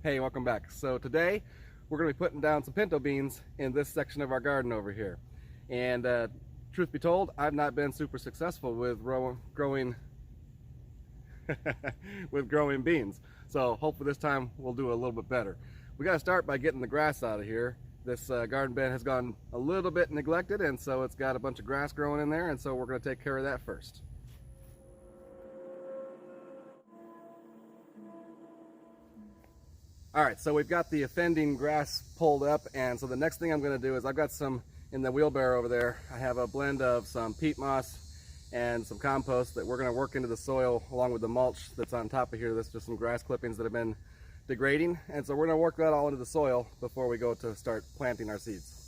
Hey, welcome back. So today we're going to be putting down some pinto beans in this section of our garden over here. And truth be told, I've not been super successful with growing with growing beans. So hopefully this time we'll do a little bit better. We got to start by getting the grass out of here. This garden bed has gone a little bit neglected, and so it's got a bunch of grass growing in there, and so we're going to take care of that first. Alright, so we've got the offending grass pulled up, and so the next thing I'm going to do is I've got some in the wheelbarrow over there. I have a blend of some peat moss and some compost that we're going to work into the soil along with the mulch that's on top of here. That's just some grass clippings that have been degrading, and so we're going to work that all into the soil before we go to start planting our seeds.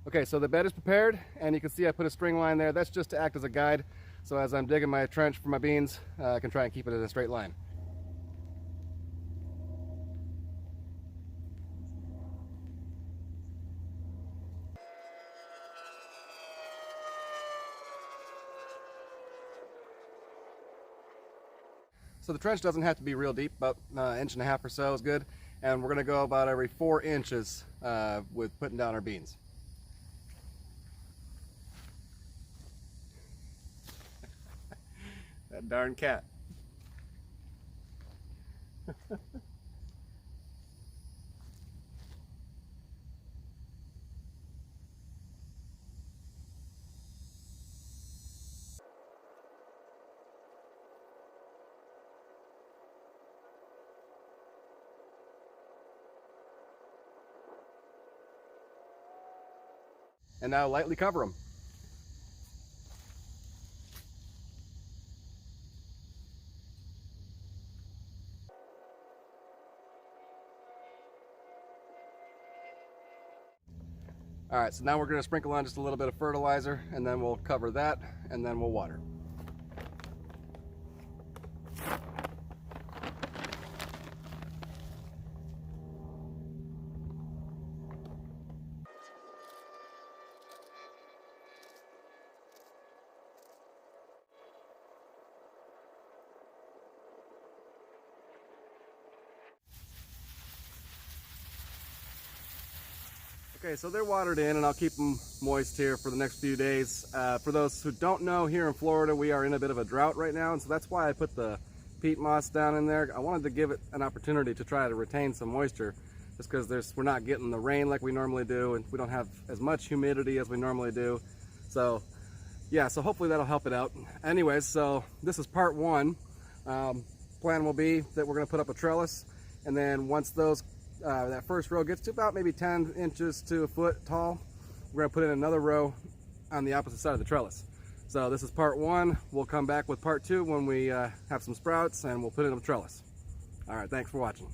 Okay, so the bed is prepared, and you can see I put a string line there. That's just to act as a guide, so as I'm digging my trench for my beans, I can try and keep it in a straight line. So the trench doesn't have to be real deep, about an inch and a half or so is good, and we're going to go about every 4 inches with putting down our beans. That darn cat. And now lightly cover them. All right, so now we're going to sprinkle on just a little bit of fertilizer, and then we'll cover that, and then we'll water. Okay, so they're watered in, and I'll keep them moist here for the next few days. For those who don't know, here in Florida we are in a bit of a drought right now, and so that's why I put the peat moss down in there. I wanted to give it an opportunity to try to retain some moisture, just because we're not getting the rain like we normally do, and we don't have as much humidity as we normally do. So yeah, so hopefully that'll help it out. Anyways, so this is part one. Plan will be that we're going to put up a trellis, and then once that first row gets to about maybe 10 inches to a foot tall, we're going to put in another row on the opposite side of the trellis. So this is part one. We'll come back with part two when we have some sprouts, and we'll put in a trellis. All right, thanks for watching.